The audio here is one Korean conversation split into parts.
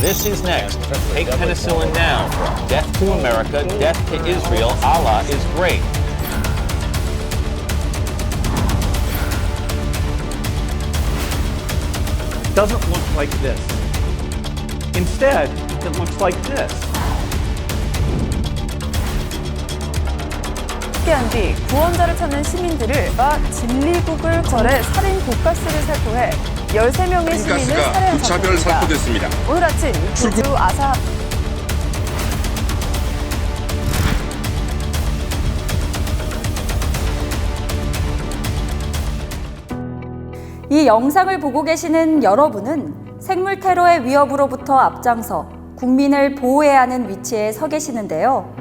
This is next. Take penicillin now. Death to America, death to Israel. Allah is great. Doesn't look like this. Instead, it looks like this. 함께한 뒤 구원자를 찾는 시민들을 진리국을 절에 살인 독가스를 살포해 13명의 시민을 살해한 무차별 사건입니다. 살포됐습니다. 오늘 아침 구주 아사 이 영상을 보고 계시는 여러분은 생물 테러의 위협으로부터 앞장서 국민을 보호해야 하는 위치에 서 계시는데요.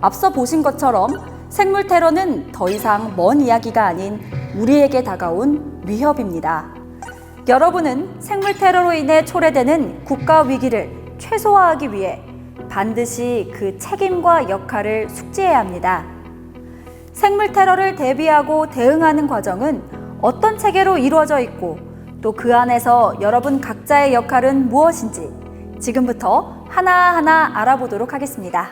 앞서 보신 것처럼 생물 테러는 더 이상 먼 이야기가 아닌 우리에게 다가온 위협입니다. 여러분은 생물 테러로 인해 초래되는 국가 위기를 최소화하기 위해 반드시 그 책임과 역할을 숙지해야 합니다. 생물 테러를 대비하고 대응하는 과정은 어떤 체계로 이루어져 있고 또 그 안에서 여러분 각자의 역할은 무엇인지 지금부터 하나하나 알아보도록 하겠습니다.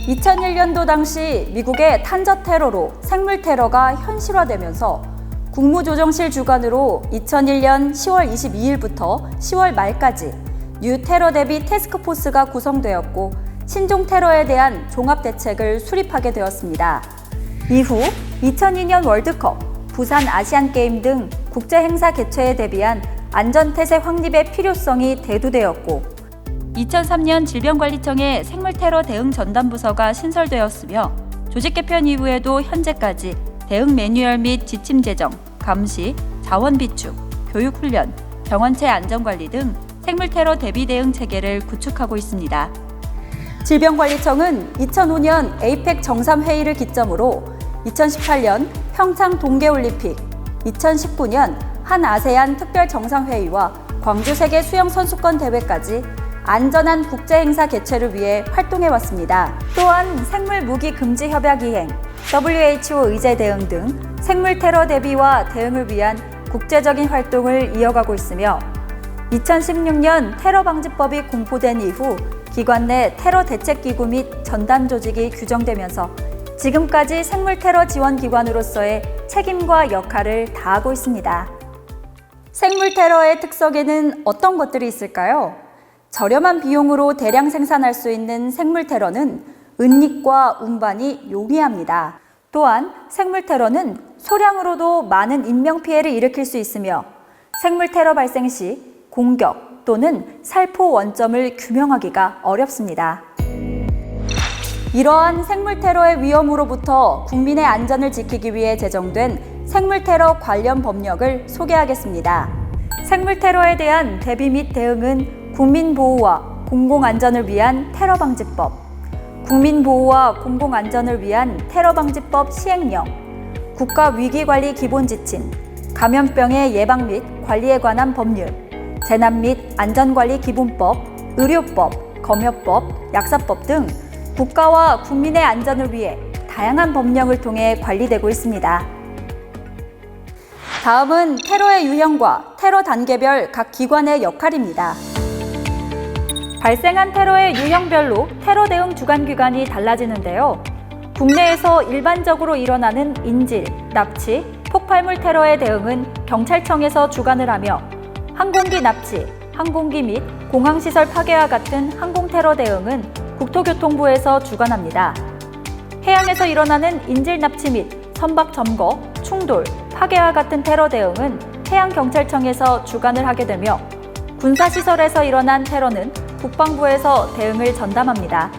2001년도 당시 미국의 탄저 테러로 생물 테러가 현실화되면서 국무조정실 주관으로 2001년 10월 22일부터 10월 말까지 뉴 테러 대비 태스크포스가 구성되었고 신종 테러에 대한 종합대책을 수립하게 되었습니다. 이후 2002년 월드컵, 부산 아시안게임 등 국제행사 개최에 대비한 안전태세 확립의 필요성이 대두되었고 2003년 질병관리청의 생물테러 대응 전담부서가 신설되었으며 조직 개편 이후에도 현재까지 대응 매뉴얼 및 지침 제정, 감시, 자원 비축, 교육 훈련, 병원체 안전관리 등 생물테러 대비 대응 체계를 구축하고 있습니다. 질병관리청은 2005년 에이펙 정상회의를 기점으로 2018년 평창 동계올림픽, 2019년 한 아세안 특별정상회의와 광주 세계 수영선수권 대회까지 안전한 국제행사 개최를 위해 활동해왔습니다. 또한 생물무기 금지 협약 이행, WHO 의제 대응 등 생물 테러 대비와 대응을 위한 국제적인 활동을 이어가고 있으며 2016년 테러 방지법이 공포된 이후 기관 내 테러 대책기구 및 전담 조직이 규정되면서 지금까지 생물 테러 지원 기관으로서의 책임과 역할을 다하고 있습니다. 생물 테러의 특성에는 어떤 것들이 있을까요? 저렴한 비용으로 대량 생산할 수 있는 생물 테러는 은닉과 운반이 용이합니다. 또한 생물 테러는 소량으로도 많은 인명피해를 일으킬 수 있으며 생물 테러 발생 시 공격 또는 살포 원점을 규명하기가 어렵습니다. 이러한 생물 테러의 위험으로부터 국민의 안전을 지키기 위해 제정된 생물 테러 관련 법령을 소개하겠습니다. 생물 테러에 대한 대비 및 대응은 국민보호와 공공안전을 위한 테러방지법, 국민보호와 공공안전을 위한 테러방지법 시행령, 국가위기관리 기본지침, 감염병의 예방 및 관리에 관한 법률, 재난 및 안전관리 기본법, 의료법, 검역법, 약사법 등 국가와 국민의 안전을 위해 다양한 법령을 통해 관리되고 있습니다. 다음은 테러의 유형과 테러 단계별 각 기관의 역할입니다. 발생한 테러의 유형별로 테러 대응 주관기관이 달라지는데요. 국내에서 일반적으로 일어나는 인질, 납치, 폭발물 테러의 대응은 경찰청에서 주관을 하며 항공기 납치, 항공기 및 공항시설 파괴와 같은 항공테러 대응은 국토교통부에서 주관합니다. 해양에서 일어나는 인질 납치 및 선박 점거, 충돌, 파괴와 같은 테러 대응은 해양경찰청에서 주관을 하게 되며 군사시설에서 일어난 테러는 국방부에서 대응을 전담합니다.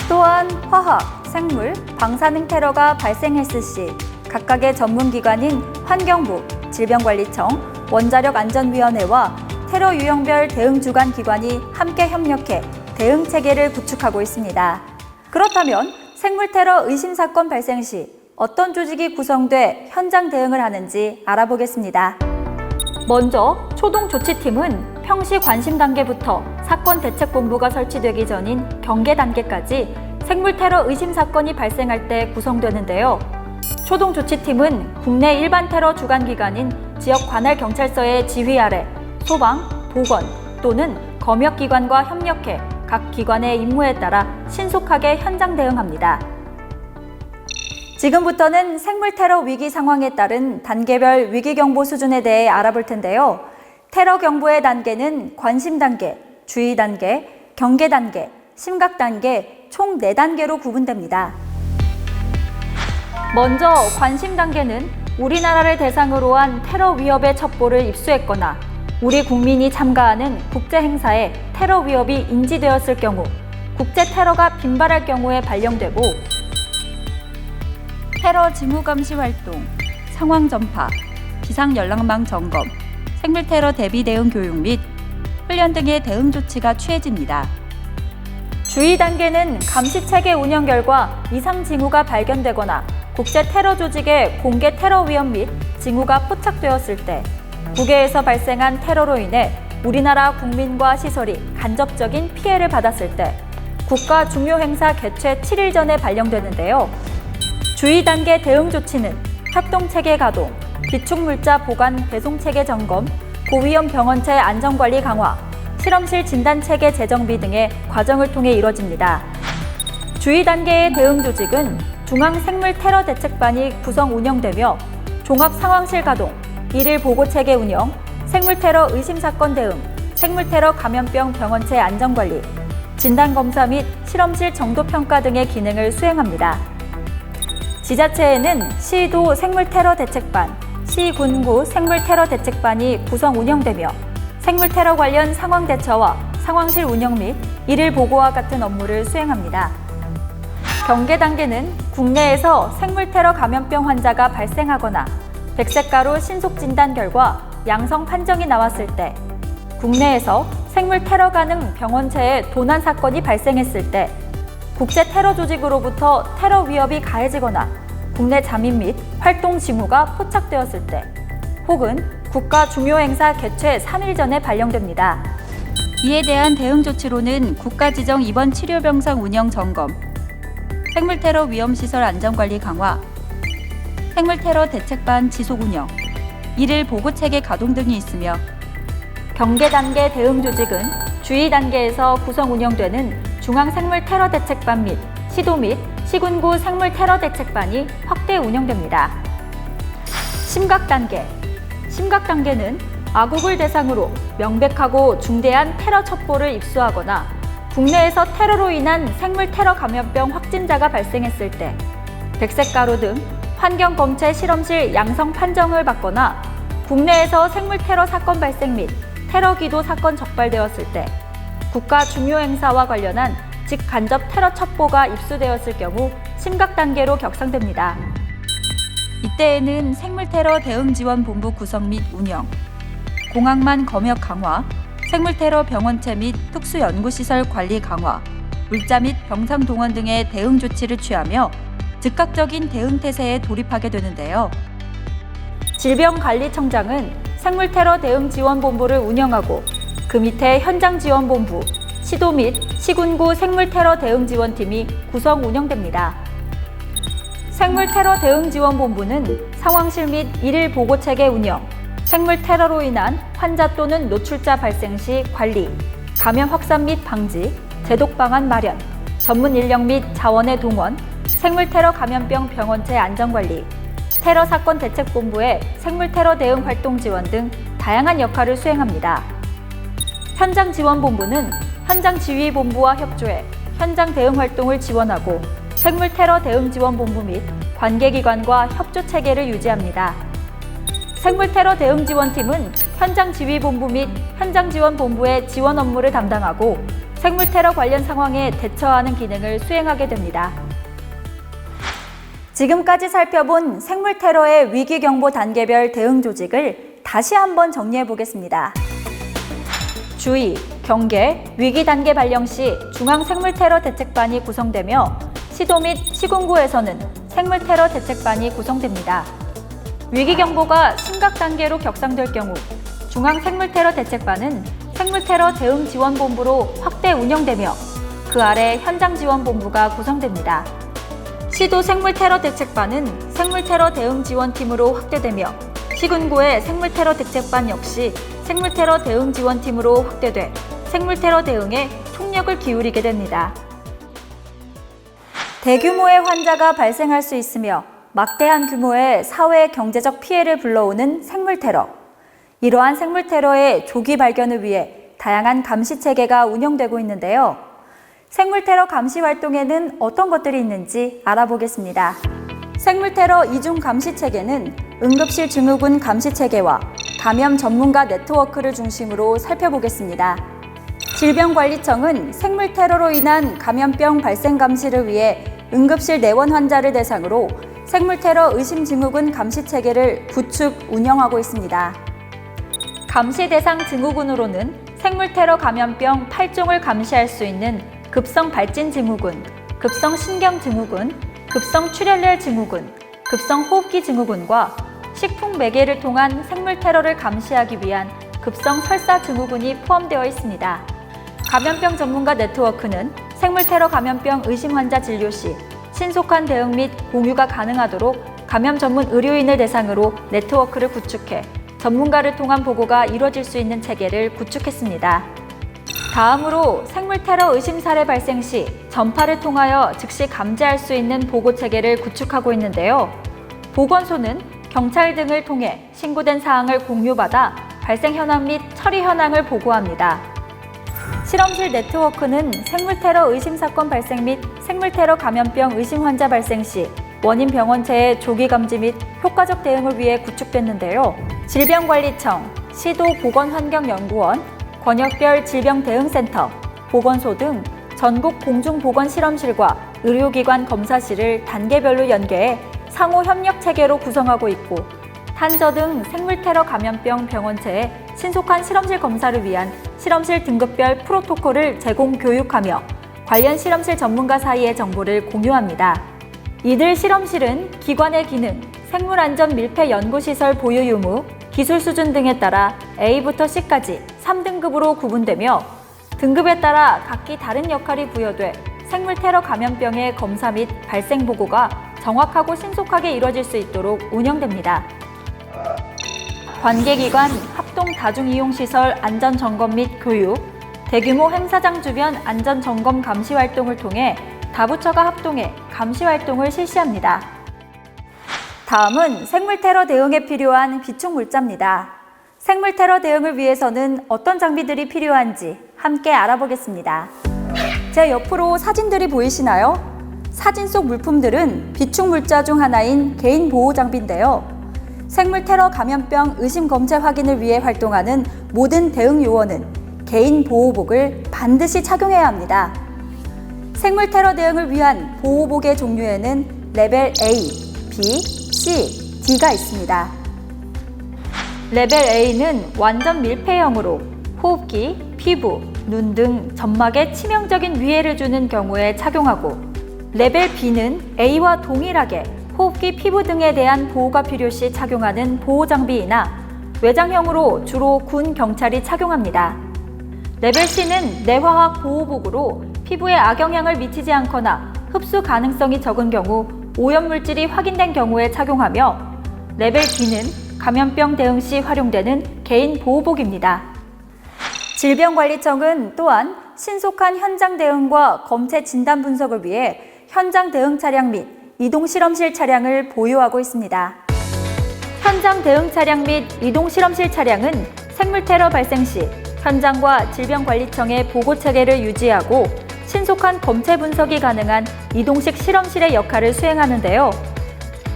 또한 화학, 생물, 방사능 테러가 발생했을 시 각각의 전문기관인 환경부, 질병관리청, 원자력안전위원회와 테러 유형별 대응 주관 기관이 함께 협력해 대응 체계를 구축하고 있습니다. 그렇다면 생물 테러 의심 사건 발생 시 어떤 조직이 구성돼 현장 대응을 하는지 알아보겠습니다. 먼저 초동조치팀은 평시 관심 단계부터 사건 대책본부가 설치되기 전인 경계 단계까지 생물 테러 의심 사건이 발생할 때 구성되는데요. 초동조치팀은 국내 일반 테러 주관기관인 지역 관할 경찰서의 지휘 아래 소방, 보건, 또는 검역기관과 협력해 각 기관의 임무에 따라 신속하게 현장 대응합니다. 지금부터는 생물 테러 위기 상황에 따른 단계별 위기 경보 수준에 대해 알아볼 텐데요. 테러 경보의 단계는 관심 단계, 주의 단계, 경계 단계, 심각 단계 총 4단계로 구분됩니다. 먼저 관심 단계는 우리나라를 대상으로 한 테러 위협의 첩보를 입수했거나 우리 국민이 참가하는 국제 행사에 테러 위협이 인지되었을 경우, 국제 테러가 빈발할 경우에 발령되고 테러 징후 감시 활동, 상황 전파, 비상 연락망 점검, 생물 테러 대비 대응 교육 및 훈련 등의 대응 조치가 취해집니다. 주의 단계는 감시 체계 운영 결과 이상 징후가 발견되거나 국제 테러 조직의 공개 테러 위험 및 징후가 포착되었을 때, 국외에서 발생한 테러로 인해 우리나라 국민과 시설이 간접적인 피해를 받았을 때 국가 중요 행사 개최 7일 전에 발령되는데요. 주의 단계 대응 조치는 협동체계 가동, 비축물자 보관 배송체계 점검, 고위험 병원체 안전관리 강화, 실험실 진단체계 재정비 등의 과정을 통해 이뤄집니다. 주의 단계의 대응 조직은 중앙생물테러대책반이 구성 운영되며 종합상황실 가동, 일일 보고체계 운영, 생물테러 의심사건 대응, 생물테러 감염병 병원체 안전관리, 진단검사 및 실험실 정도평가 등의 기능을 수행합니다. 지자체에는 시도 생물테러대책반, 시군구 생물테러대책반이 구성 운영되며 생물테러 관련 상황 대처와 상황실 운영 및 일일 보고와 같은 업무를 수행합니다. 경계 단계는 국내에서 생물테러 감염병 환자가 발생하거나 백색가루 신속 진단 결과 양성 판정이 나왔을 때, 국내에서 생물테러 가능 병원체에 도난 사건이 발생했을 때, 국제 테러 조직으로부터 테러 위협이 가해지거나 국내 잠입 및 활동 징후가 포착되었을 때, 혹은 국가 중요 행사 개최 3일 전에 발령됩니다. 이에 대한 대응 조치로는 국가 지정 입원 치료병상 운영 점검, 생물테러 위험시설 안전관리 강화, 생물테러 대책반 지속 운영, 일일 보고체계 가동 등이 있으며, 경계 단계 대응 조직은 주의 단계에서 구성 운영되는 중앙생물테러대책반 및 시도 및 시군구 생물테러대책반이 확대 운영됩니다. 심각 단계. 심각 단계는 아국을 대상으로 명백하고 중대한 테러 첩보를 입수하거나 국내에서 테러로 인한 생물테러 감염병 확진자가 발생했을 때, 백색가루 등 환경검체 실험실 양성 판정을 받거나 국내에서 생물테러 사건 발생 및 테러 기도 사건 적발되었을 때, 국가 중요 행사와 관련한 직간접 테러 첩보가 입수되었을 경우 심각 단계로 격상됩니다. 이때에는 생물테러 대응지원본부 구성 및 운영, 공항만 검역 강화, 생물테러 병원체 및 특수연구시설 관리 강화, 물자 및 병상 동원 등의 대응 조치를 취하며 즉각적인 대응 태세에 돌입하게 되는데요. 질병관리청장은 생물테러 대응지원본부를 운영하고 그 밑에 현장지원본부, 시도 및 시군구 생물테러 대응지원팀이 구성 운영됩니다. 생물테러 대응지원본부는 상황실 및 일일 보고체계 운영, 생물테러로 인한 환자 또는 노출자 발생 시 관리, 감염 확산 및 방지, 제독 방안 마련, 전문 인력 및 자원의 동원, 생물테러 감염병 병원체 안전관리, 테러 사건 대책본부의 생물테러 대응 활동 지원 등 다양한 역할을 수행합니다. 현장지원본부는 현장지휘본부와 협조해 현장 대응 활동을 지원하고 생물테러 대응지원본부 및 관계기관과 협조체계를 유지합니다. 생물테러 대응지원팀은 현장지휘본부 및 현장지원본부의 지원 업무를 담당하고 생물테러 관련 상황에 대처하는 기능을 수행하게 됩니다. 지금까지 살펴본 생물테러의 위기경보 단계별 대응 조직을 다시 한번 정리해 보겠습니다. 주의, 경계, 위기 단계 발령 시 중앙생물테러 대책반이 구성되며 시도 및 시군구에서는 생물테러 대책반이 구성됩니다. 위기경보가 심각 단계로 격상될 경우 중앙생물테러 대책반은 생물테러 대응지원본부로 확대 운영되며 그 아래 현장지원본부가 구성됩니다. 시도 생물테러 대책반은 생물테러 대응지원팀으로 확대되며 시군구의 생물테러 대책반 역시 생물테러 대응 지원팀으로 확대돼 생물테러 대응에 총력을 기울이게 됩니다. 대규모의 환자가 발생할 수 있으며 막대한 규모의 사회 경제적 피해를 불러오는 생물테러. 이러한 생물테러의 조기 발견을 위해 다양한 감시 체계가 운영되고 있는데요. 생물테러 감시 활동에는 어떤 것들이 있는지 알아보겠습니다. 생물테러 이중 감시 체계는 응급실 증후군 감시 체계와 감염 전문가 네트워크를 중심으로 살펴보겠습니다. 질병관리청은 생물테러로 인한 감염병 발생 감시를 위해 응급실 내원 환자를 대상으로 생물테러 의심 증후군 감시 체계를 구축, 운영하고 있습니다. 감시 대상 증후군으로는 생물테러 감염병 8종을 감시할 수 있는 급성 발진 증후군, 급성 신경 증후군, 급성 출혈열 증후군, 급성 호흡기 증후군과 식품 매개를 통한 생물테러를 감시하기 위한 급성 설사 증후군이 포함되어 있습니다. 감염병 전문가 네트워크는 생물테러 감염병 의심 환자 진료 시 신속한 대응 및 공유가 가능하도록 감염 전문 의료인을 대상으로 네트워크를 구축해 전문가를 통한 보고가 이루어질 수 있는 체계를 구축했습니다. 다음으로 생물테러 의심 사례 발생 시 전파를 통하여 즉시 감지할 수 있는 보고 체계를 구축하고 있는데요. 보건소는 경찰 등을 통해 신고된 사항을 공유받아 발생 현황 및 처리 현황을 보고합니다. 실험실 네트워크는 생물테러 의심 사건 발생 및 생물테러 감염병 의심 환자 발생 시 원인 병원체의 조기 감지 및 효과적 대응을 위해 구축됐는데요. 질병관리청, 시도보건환경연구원, 권역별 질병대응센터, 보건소 등 전국 공중보건실험실과 의료기관 검사실을 단계별로 연계해 상호 협력 체계로 구성하고 있고 탄저 등 생물테러 감염병 병원체의 신속한 실험실 검사를 위한 실험실 등급별 프로토콜을 제공 교육하며 관련 실험실 전문가 사이의 정보를 공유합니다. 이들 실험실은 기관의 기능, 생물안전 밀폐 연구시설 보유 유무, 기술 수준 등에 따라 A부터 C까지 3등급으로 구분되며 등급에 따라 각기 다른 역할이 부여돼 생물테러 감염병의 검사 및 발생 보고가 정확하고 신속하게 이루어질 수 있도록 운영됩니다. 관계기관 합동 다중이용시설 안전점검 및 교육, 대규모 행사장 주변 안전점검 감시 활동을 통해 다부처가 합동해 감시 활동을 실시합니다. 다음은 생물테러 대응에 필요한 비축물자입니다. 생물테러 대응을 위해서는 어떤 장비들이 필요한지 함께 알아보겠습니다. 제 옆으로 사진들이 보이시나요? 사진 속 물품들은 비축물자 중 하나인 개인보호장비인데요. 생물테러 감염병 의심 검체 확인을 위해 활동하는 모든 대응 요원은 개인보호복을 반드시 착용해야 합니다. 생물테러 대응을 위한 보호복의 종류에는 레벨 A, B, C, D가 있습니다. 레벨 A는 완전 밀폐형으로 호흡기, 피부, 눈 등 점막에 치명적인 위해를 주는 경우에 착용하고 레벨 B는 A와 동일하게 호흡기, 피부 등에 대한 보호가 필요시 착용하는 보호장비이나 외장형으로 주로 군 경찰이 착용합니다. 레벨 C는 내화학 보호복으로 피부에 악영향을 미치지 않거나 흡수 가능성이 적은 경우 오염물질이 확인된 경우에 착용하며 레벨 D는 감염병 대응 시 활용되는 개인 보호복입니다. 질병관리청은 또한 신속한 현장 대응과 검체 진단 분석을 위해 현장 대응 차량 및 이동 실험실 차량을 보유하고 있습니다. 현장 대응 차량 및 이동 실험실 차량은 생물테러 발생 시 현장과 질병관리청의 보고 체계를 유지하고 신속한 검체 분석이 가능한 이동식 실험실의 역할을 수행하는데요.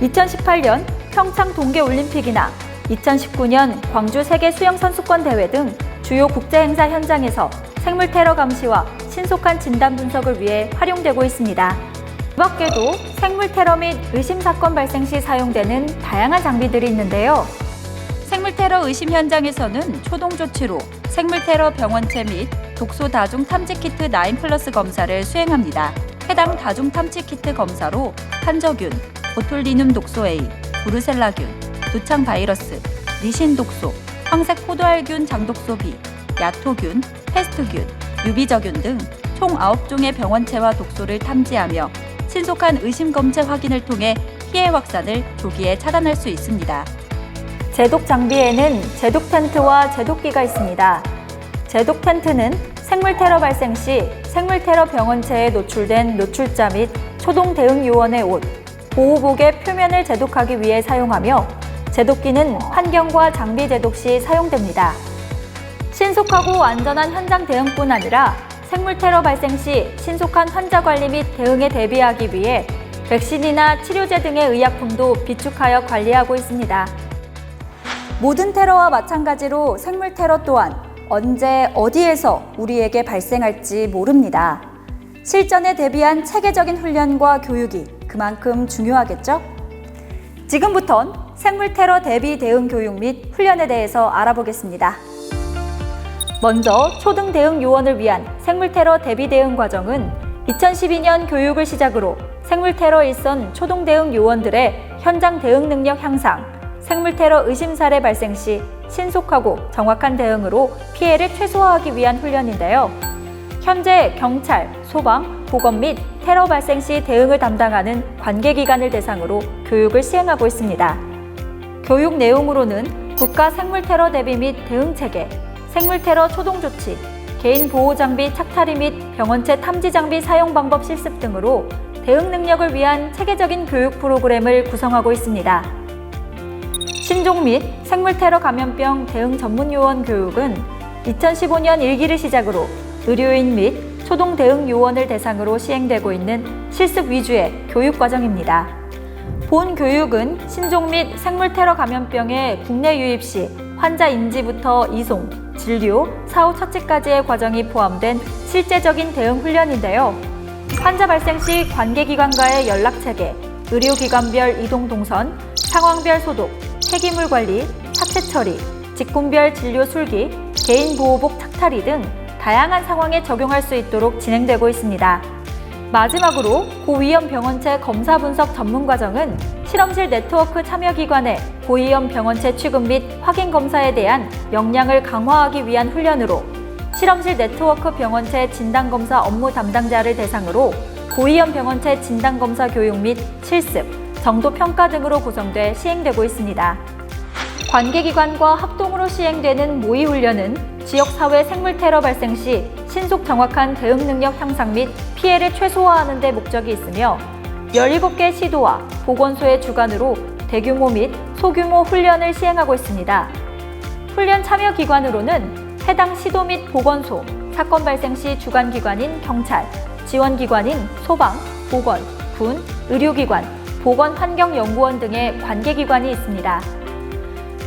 2018년 평창 동계올림픽이나 2019년 광주 세계수영선수권 대회 등 주요 국제행사 현장에서 생물테러 감시와 신속한 진단 분석을 위해 활용되고 있습니다. 이 밖에도 생물테러 및 의심사건 발생 시 사용되는 다양한 장비들이 있는데요. 생물테러 의심 현장에서는 초동조치로 생물테러 병원체 및 독소 다중 탐지키트 9+ 검사를 수행합니다. 해당 다중 탐지키트 검사로 탄저균, 보툴리눔 독소 A, 브루셀라균, 두창 바이러스, 니신 독소, 황색 포도알균 장독소 B, 야토균, 패스트균, 유비저균 등 총 9종의 병원체와 독소를 탐지하며 신속한 의심 검체 확인을 통해 피해 확산을 조기에 차단할 수 있습니다. 제독 장비에는 제독 텐트와 제독기가 있습니다. 제독 텐트는 생물 테러 발생 시 생물 테러 병원체에 노출된 노출자 및 초동 대응 요원의 옷, 보호복의 표면을 제독하기 위해 사용하며 제독기는 환경과 장비 제독 시 사용됩니다. 신속하고 안전한 현장 대응뿐 아니라 생물 테러 발생 시 신속한 환자 관리 및 대응에 대비하기 위해 백신이나 치료제 등의 의약품도 비축하여 관리하고 있습니다. 모든 테러와 마찬가지로 생물 테러 또한 언제 어디에서 우리에게 발생할지 모릅니다. 실전에 대비한 체계적인 훈련과 교육이 그만큼 중요하겠죠? 지금부턴 생물 테러 대비 대응 교육 및 훈련에 대해서 알아보겠습니다. 먼저 초등 대응 요원을 위한 생물 테러 대비 대응 과정은 2012년 교육을 시작으로 생물 테러 일선 초동 대응 요원들의 현장 대응 능력 향상, 생물 테러 의심 사례 발생 시 신속하고 정확한 대응으로 피해를 최소화하기 위한 훈련인데요. 현재 경찰, 소방, 보건 및 테러 발생 시 대응을 담당하는 관계기관을 대상으로 교육을 시행하고 있습니다. 교육 내용으로는 국가 생물 테러 대비 및 대응 체계, 생물 테러 초동 조치, 개인 보호 장비 착탈이 및 병원체 탐지 장비 사용 방법 실습 등으로 대응 능력을 위한 체계적인 교육 프로그램을 구성하고 있습니다. 신종 및 생물 테러 감염병 대응 전문 요원 교육은 2015년 1기를 시작으로 의료인 및 초동 대응 요원을 대상으로 시행되고 있는 실습 위주의 교육 과정입니다. 본 교육은 신종 및 생물 테러 감염병의 국내 유입 시 환자 인지부터 이송, 진료, 사후 처치까지의 과정이 포함된 실제적인 대응 훈련인데요. 환자 발생 시 관계기관과의 연락체계, 의료기관별 이동 동선, 상황별 소독, 폐기물 관리, 사체 처리, 직군별 진료 술기, 개인 보호복 착탈이 등 다양한 상황에 적용할 수 있도록 진행되고 있습니다. 마지막으로 고위험 병원체 검사 분석 전문 과정은 실험실 네트워크 참여기관의 고위험 병원체 취급 및 확인 검사에 대한 역량을 강화하기 위한 훈련으로 실험실 네트워크 병원체 진단검사 업무 담당자를 대상으로 고위험 병원체 진단검사 교육 및 실습, 정도 평가 등으로 구성돼 시행되고 있습니다. 관계기관과 합동으로 시행되는 모의훈련은 지역사회 생물 테러 발생 시 신속 정확한 대응 능력 향상 및 피해를 최소화하는 데 목적이 있으며 17개 시도와 보건소의 주관으로 대규모 및 소규모 훈련을 시행하고 있습니다. 훈련 참여 기관으로는 해당 시도 및 보건소, 사건 발생 시 주관기관인 경찰, 지원기관인 소방, 보건, 군, 의료기관, 보건환경연구원 등의 관계기관이 있습니다.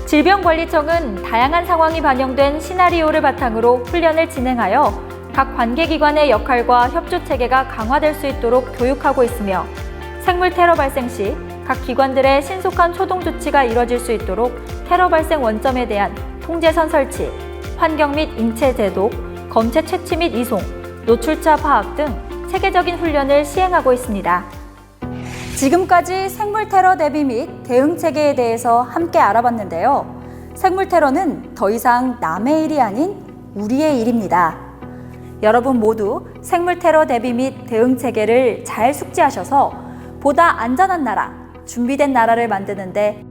질병관리청은 다양한 상황이 반영된 시나리오를 바탕으로 훈련을 진행하여 각 관계기관의 역할과 협조체계가 강화될 수 있도록 교육하고 있으며 생물 테러 발생 시 각 기관들의 신속한 초동 조치가 이뤄질 수 있도록 테러 발생 원점에 대한 통제선 설치, 환경 및 인체 제독, 검체 채취 및 이송, 노출자 파악 등 체계적인 훈련을 시행하고 있습니다. 지금까지 생물 테러 대비 및 대응 체계에 대해서 함께 알아봤는데요. 생물 테러는 더 이상 남의 일이 아닌 우리의 일입니다. 여러분 모두 생물 테러 대비 및 대응 체계를 잘 숙지하셔서 보다 안전한 나라, 준비된 나라를 만드는데